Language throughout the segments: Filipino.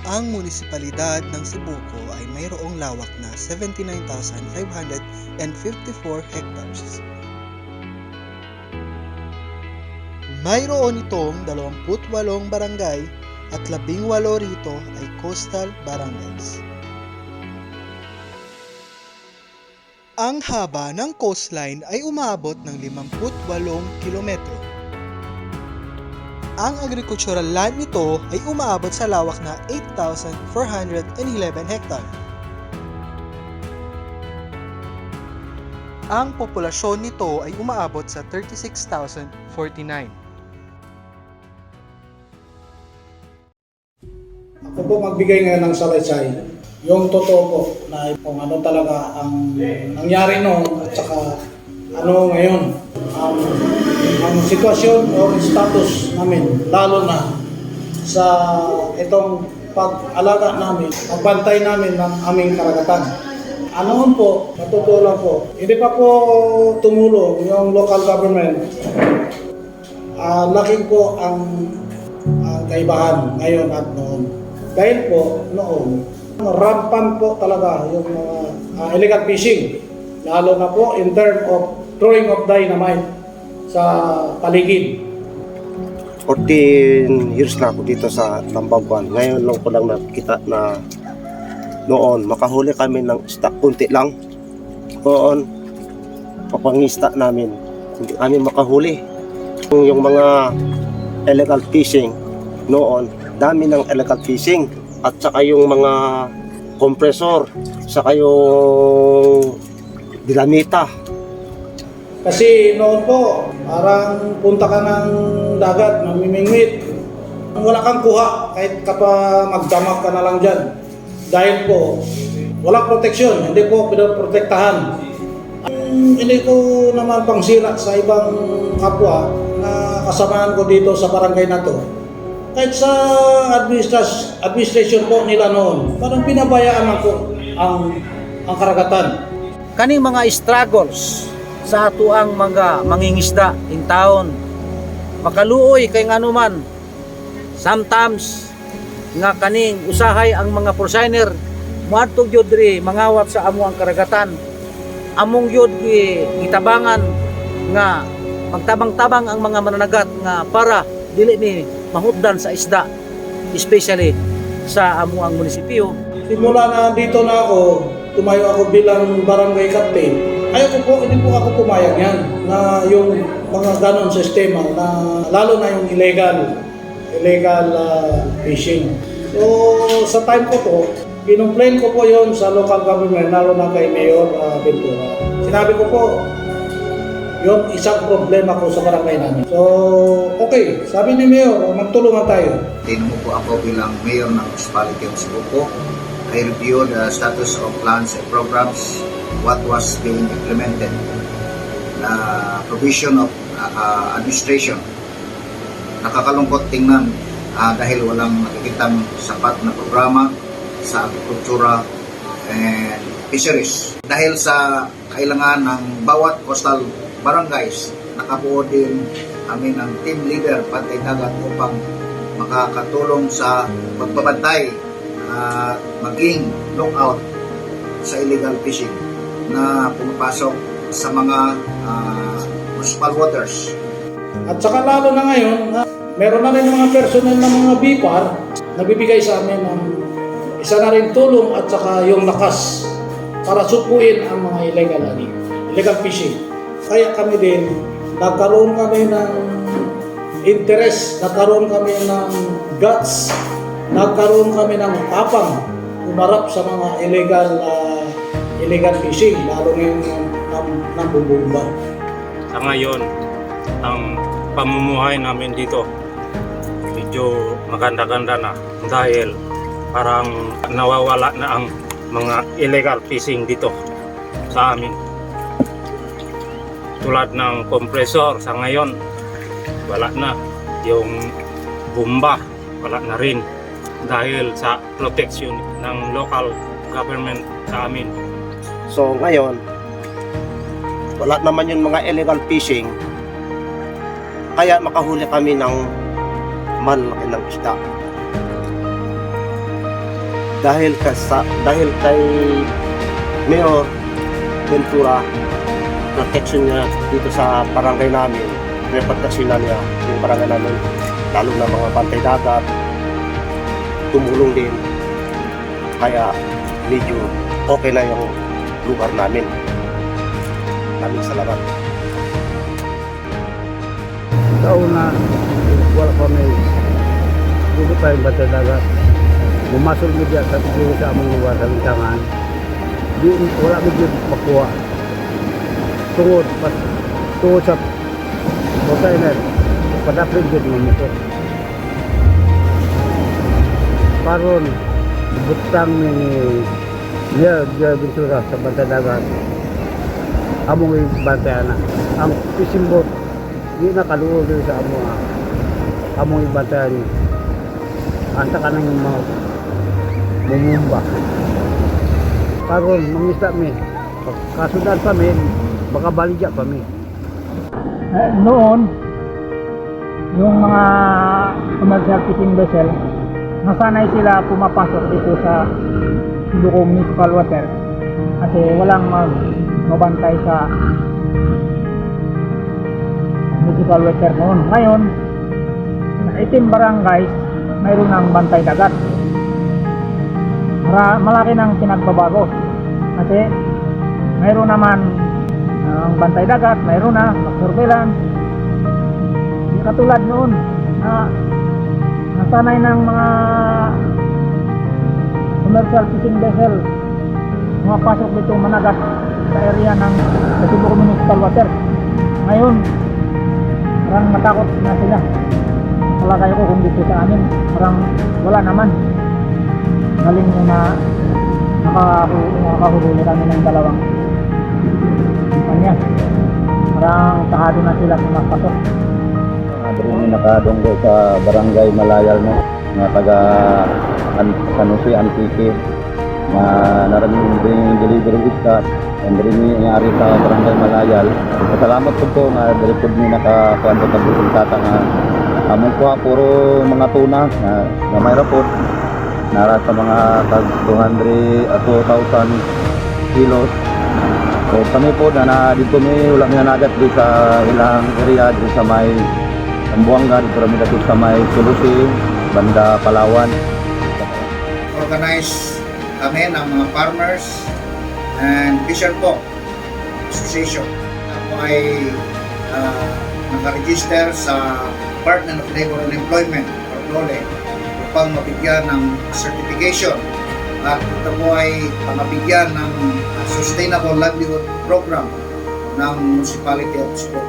Ang munisipalidad ng Cebuco ay mayroong lawak na 79,554 hectares. Mayroon itong 28 barangay at 18 rito ay coastal barangays. Ang haba ng coastline ay umaabot ng 58 kilometro. Ang agricultural land nito ay umaabot sa lawak na 8,411 hectare. Ang populasyon nito ay umaabot sa 36,049. Ako po magbigay ngayon ng salaysay. Yung totoo po na kung ano talaga ang nangyari noon at saka ano ngayon ang sitwasyon o status namin, lalo na sa itong pag-alaga namin, pagbantay namin ng aming karagatan. Ano po, natutulong lang po, hindi pa po tumulong yung local government. Laki po ang kaibahan ngayon at noon. Dahil po noon, rampant po talaga yung illegal fishing, lalo na po in terms of throwing of dynamite sa paligid. 14 years na ako dito sa Tambabuan. Ngayon lang ko lang nakita na noon makahuli kami ng isda, kunti lang. Noon, papangista namin, hindi kami makahuli. Yung mga illegal fishing noon, dami ng illegal fishing at saka yung mga kompresor, saka yung dinamita. Kasi noon po, parang punta ka ng dagat, mamimingwit. Wala kang kuha kahit magdamag ka na lang dyan. Dahil po, walang proteksyon, hindi po pinoprotektahan. Hindi ko naman pangsira sa ibang kapwa na kasamahan ko dito sa barangay na to. Kahit sa administration po nila noon, parang pinabayaan ako ang karagatan. Kaning mga struggles sa ato ang mga mangingisda in town, makaluoy kay nganuman sometimes nga kaning usahay ang mga porciner moadto gyud diri mangawat sa amo ang karagatan, among gyud gitabangan nga magtabang-tabang ang mga mananagat nga para dili ni mahutdan sa isda, especially sa amo ang munisipyo. Simula na dito na ako, tumayo ako bilang barangay captain. Ayaw ko po, hindi po ako pumayag yan na yung mga ganon sistema na lalo na yung illegal fishing. So sa time ko po, kinumplain ko po yon sa local government, lalo na kay Mayor Ventura. Sinabi ko po, yon isang problema ko sa barangay namin. So okay, sabi ni Mayor, magtulungan tayo. Tinanong po ako bilang Mayor ng Municipality of Cebuco. I reviewed the status of plans and programs, what was being implemented, provision of administration. Nakakalungkot tingnan dahil walang nakikitang sapat na programa sa agrikultura and fisheries. Dahil sa kailangan ng bawat coastal barangays, nakabuo din kami ng team leader Pantay Dagat upang makakatulong sa pagbabantay at maging lookout sa illegal fishing na pumapasok sa mga municipal waters. At saka lalo na ngayon, meron na rin mga personnel ng mga BIPAR na bibigay sa amin ng isa na rin tulong at saka yung lakas para supuin ang mga illegal fishing. Kaya kami din, nagkaroon kami ng interest, nagkaroon kami ng guts, nagkaroon kami ng tapang umarap sa mga illegal fishing, lalo ngayon ng bubumba. Sa ngayon, ang pamumuhay namin dito medyo maganda-ganda na dahil parang nawawala na ang mga illegal fishing dito sa amin. Tulad ng kompresor, sa ngayon wala na, yung bomba wala na rin dahil sa protection ng local government sa amin. So ngayon, wala naman yung mga illegal fishing, kaya makahuli kami ng malaki ng isda. dahil kay Mayor Ventura, protection niya dito sa barangay namin, reproteksyonan niya yung barangay namin, lalo na mga bantay dagat, tumulong din. Kaya medyo okay na yung lugar namin. Maraming salamat. Sa una, wala pa may gusto tayong bantay dagat. Bumasol mo dyan sa among lugar sa bintangan. Di, wala mo dyan makuha. Tungod sa container, padapin dyan ng motor. Karon, butang ni Ventura sa bantay dagat. Among ibantayan na. Ang fishing boat, di na kaluo din sa among ibantayan niya. Anta ka nang mga mumumba. Karon, mangisda mi. Kasudan pa mi, baka baligya pa mi. Noon, yung mga commercial fishing vessel, nasanay sila pumapasok dito sa Ilocos Municipal Water kasi walang mabantay sa municipal water noon. Ngayon, sa 18 barangays, mayroon ng bantay dagat. Malaki ng pinagbabago kasi mayroon naman ang bantay dagat, mayroon na mag-surveillance. Di katulad noon na nasanay ng mga commercial fishing vessel pumapasok dito managat sa area ng Cebu Municipal Water. Ngayon, parang natakot na sila. Wala kayo ko kung dito sa amin, parang wala naman. Galing nyo na nakahuli kami ng dalawang kumpanya. Parang tahado na sila pumapasok. Diri nakadunggo sa Barangay Malayal no, nga taga Sanusi Antique na naraming delivery isda and diri nga ari sa Barangay Malayal. Salamat po nga diri pud ni nakakuan sa resultata nga among kuha puro mga tuna na may rapot nara sa mga tag 200 at 2,000 kilos. So kami po na dito mi wala mi nagat di sa ilang area di sa may Ambuanga, dito kami dito sa may Sulusi, banda Palawan. Organize kami ng mga farmers and fisher folk association. Ako ay nakaregister sa Department of Labor and Employment or DOLE upang mabigyan ng certification at ito po ay mabigyan ng Sustainable Livelihood Program ng Municipality of Cebu.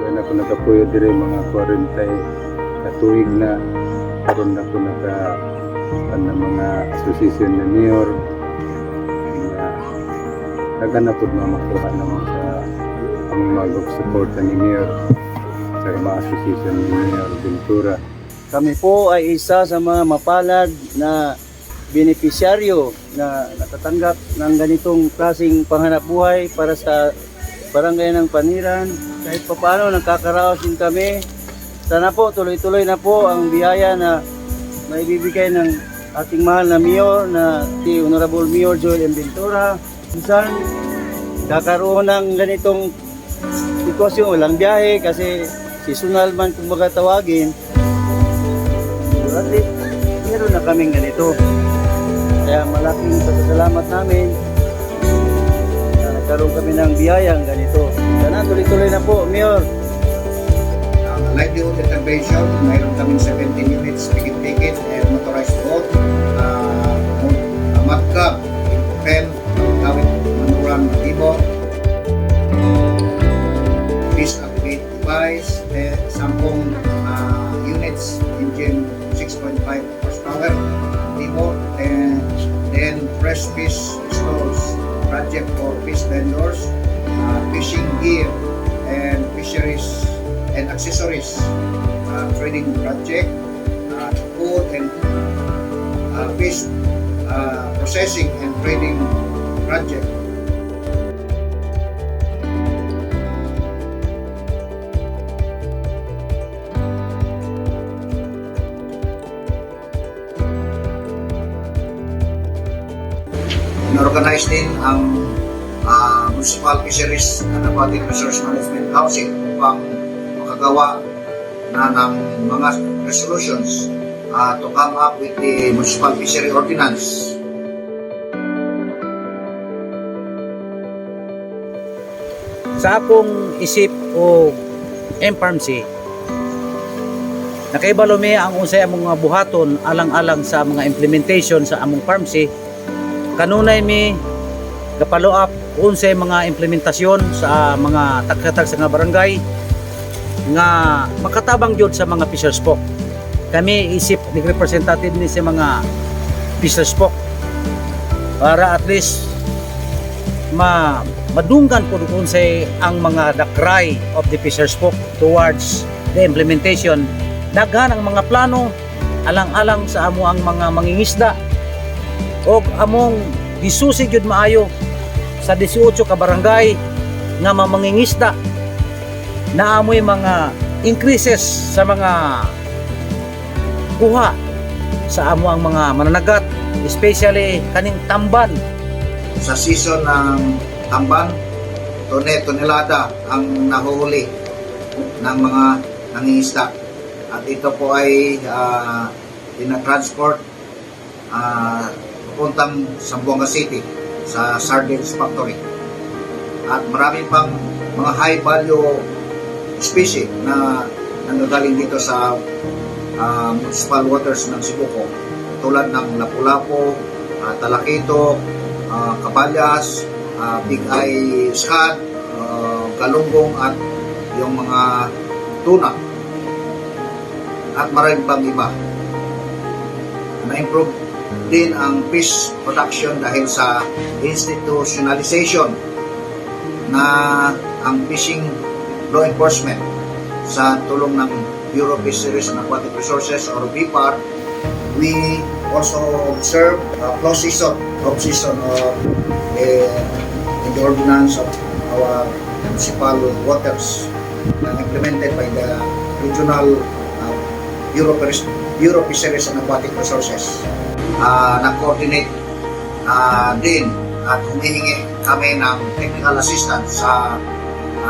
Kaya ako nakapuyo dire mga 40 katuig na karon na ko ng mga association ni Mayor na naganap po mga makuha naman sa ang mag-support ni Mayor sa mga association ni Mayor Ventura. Kami po ay isa sa mga mapalad na benepisyaryo na natatanggap ng ganitong klaseng panghanapbuhay para sa barangay ng Paniran. Kahit paano nakakaraos din kami. Sana po tuloy-tuloy na po ang biyaya na maibibigay ng ating mahal na Mayor na si Honorable Mayor Joel M. Ventura. Minsan kakaroon ng ganitong sitwasyon, walang biyahe kasi seasonal man kung baga tawagin. At least, meron na kaming ganito. Kaya malaking pasasalamat namin na nagkaroon kami ng biyayang ganito. Sana tuloy-tuloy na po, Mayor. Livelihood intervention, mayroon kaming 17 units, ticket and motorized boat, Madcap, Pen, Kawit, Manuran, Ibo, fish activate device, 10 units, engine 6.5 horsepower, Ibo, and then fresh fish stores, project for fish vendors, fishing gear, and fisheries and accessories, trading project, food and fish processing and trading project. nag-organize din ang Municipal Fisheries and Aquatic Resource Management Council upang makagawa na ng mga resolutions to come up with the Municipal Fishery Ordinance. Sa akong isip o MPARMC, nakaibalo mi ang unsay among mga buhaton alang-alang sa mga implementation sa among PARMC. Kanunay mi kapalo up unsay mga implementasyon sa mga tagkatag sa nga barangay nga makatabang jud sa mga fishers folk. Kami isip ni representative ni sa mga fishers folk para at least madunggan po unsay ang mga the cry of the fishers folk towards the implementation. Daghan ang mga plano alang-alang sa amo ang mga mangingisda o among gisusig jud maayo sa 18 ka barangay nga mangingisda na amoy mga increases sa mga kuha sa amo ang mga mananagat, especially kaning tamban. Sa season ng tamban, tonelada ang nahuhuli ng mga nangingisda. At ito po ay tinatransport pupuntang Zamboanga City sa Sardines Factory. At marami pang mga high value species na nanggagaling dito sa municipal waters ng Sibuko, tulad ng lapu-lapu, talakito, kabalyas, big eye shad, galunggong at yung mga tuna at marami pang iba. Na-improve din ang fish production dahil sa institutionalization na ang fishing law enforcement sa tulong ng Bureau of Fisheries and Aquatic Resources or BFAR. We also observe close season of in the ordinance of our municipal waters implemented by the regional Bureau of Fisheries and Aquatic Resources. Nag-coordinate din at humihingi kami ng technical assistance sa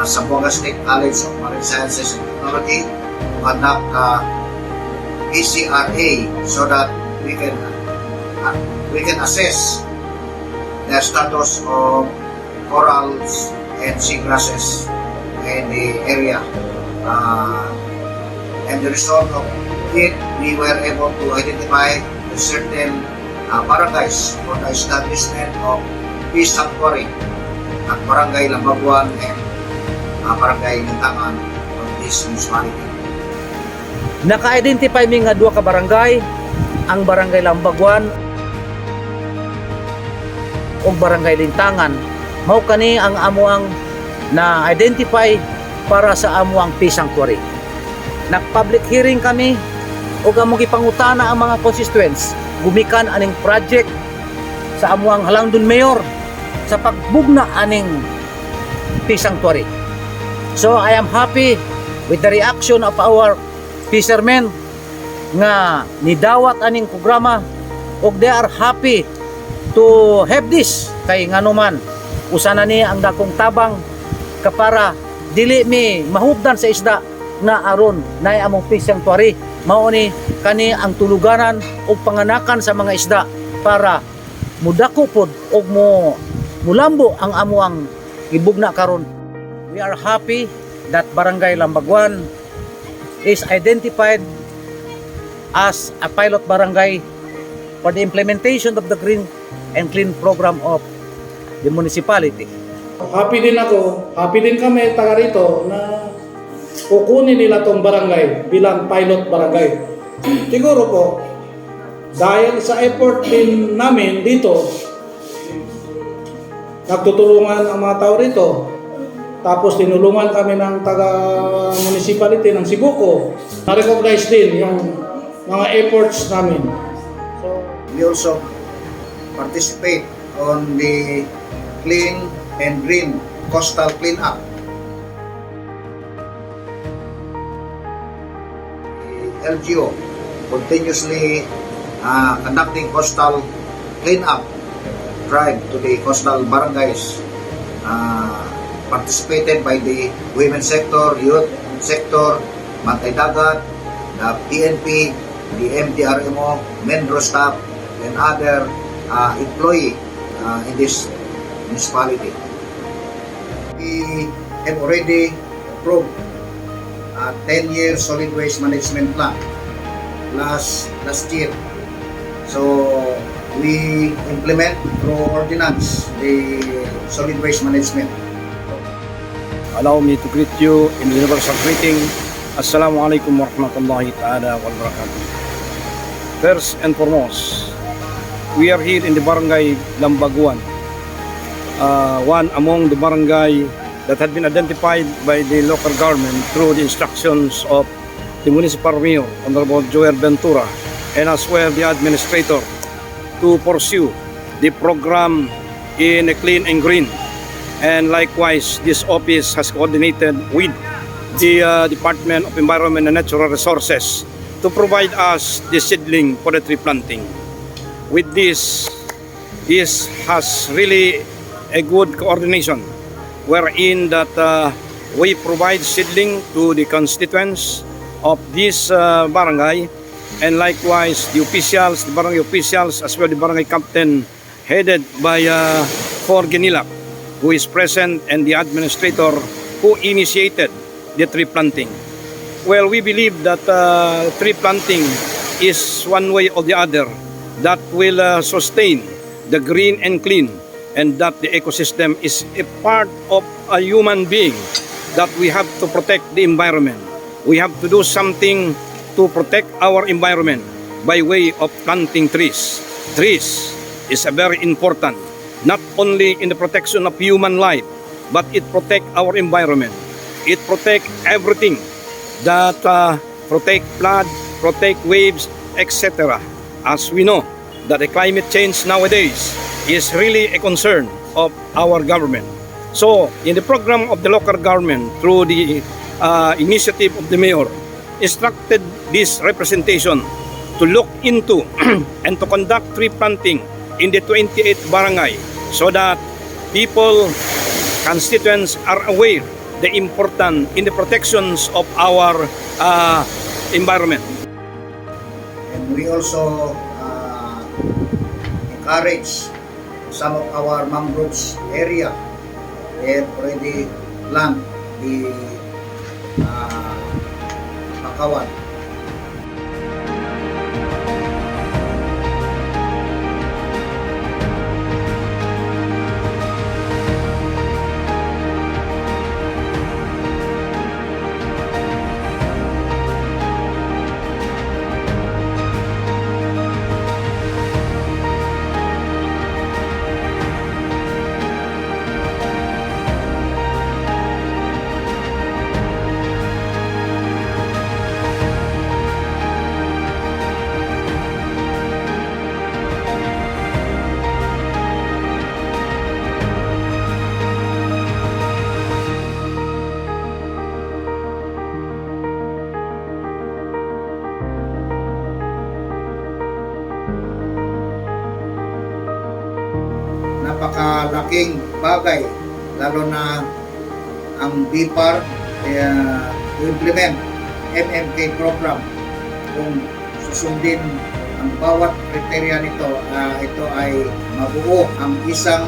Zamboanga State College of Marine Sciences and Technology to conduct ECRA so that we can assess the status of corals and seagrasses in the area. And the result of it, we were able to identify certain barangays for the establishment of fish sanctuary at Barangay Lambaguan and Barangay Lintangan of this municipality. Naka-identify mi nga duha ka barangay, ang Barangay Lambaguan o Barangay Lintangan. Mao kani ang amuang na-identify para sa amuang fish sanctuary. Nag-public hearing kami o among gipangutana ang mga constituents gumikan aning project sa amuang Halangdon Mayor sa pagbugna aning fish sanctuary. So I am happy with the reaction of our fishermen nga nidawat aning programa og they are happy to have this kay nganuman usa na ni ang dakong tabang kapara dili mi mahubdan sa isda na aron nay among fish sanctuary. Mao ni kani ang tuluganan o panganakan sa mga isda para mudako pod og mulambo ang amuang gibugna karon. We are happy that Barangay Lambaguan is identified as a pilot barangay for the implementation of the Green and Clean program of the municipality. Happy din ako, happy din kami taga rito na kukunin nila tong barangay bilang pilot barangay. Siguro po, dahil sa effort din namin dito, nagtutulungan ang mga tao rito. Tapos tinulungan kami ng taga-municipality ng Sibuko. Na-recognize din yung mga efforts namin. So, we also participate on the Clean and Green Coastal Cleanup. LGU continuously conducting coastal cleanup drive to the coastal barangays participated by the women sector, youth sector, Bantay Dagat, the PNP, the MDRMO, Mendro staff, and other employee in this municipality. We have already approved a 10-year solid waste management plan last year. So we implement through ordinance the solid waste management. Allow me to greet you in the universal greeting. Assalamualaikum warahmatullahi ta'ala wabarakatuh. First and foremost, we are here in the barangay Lambaguan, one among the barangay that had been identified by the local government through the instructions of the municipal mayor, Honorable Joel Ventura, and as well the administrator, to pursue the program in a clean and green. And likewise, this office has coordinated with the Department of Environment and Natural Resources to provide us the seedling for the tree planting. With this has really a good coordination, wherein that we provide seedling to the constituents of this barangay, and likewise the officials, the barangay officials, as well the barangay captain headed by Ginilak, who is present, and the administrator who initiated the tree planting. Well, we believe that tree planting is one way or the other that will sustain the green and clean, and that the ecosystem is a part of a human being, that we have to protect the environment. We have to do something to protect our environment by way of planting trees. Trees is a very important, not only in the protection of human life, but it protect our environment. It protect everything that protect flood, protect waves, etc. As we know that the climate change nowadays is really a concern of our government. So in the program of the local government, through the initiative of the mayor, instructed this representation to look into and to conduct tree planting in the 28th barangay, so that people, constituents are aware the important in the protections of our environment. And we also encourage some of our mangroves area. They have already planted the Pakawan. Napakalaking bagay, lalo na ang BIPAR to implement MMK program. Kung susundin ang bawat kriteria nito, ito ay mabuo ang isang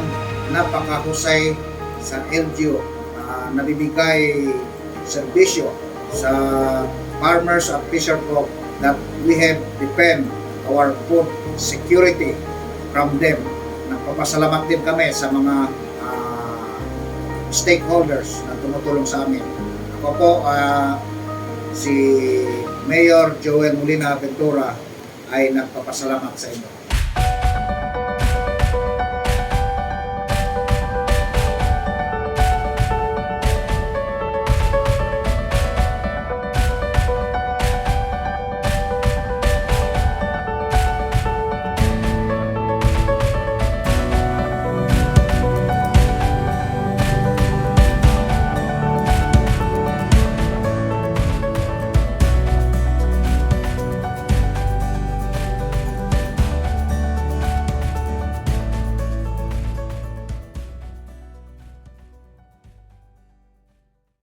napakahusay sa LGU na bibigay serbisyo sa farmers at fisher folk, that we have depend our food security from them. Nagpapasalamat din kami sa mga stakeholders na tumutulong sa amin. Ako po, si Mayor Joel Molina Ventura ay nagpapasalamat sa inyo.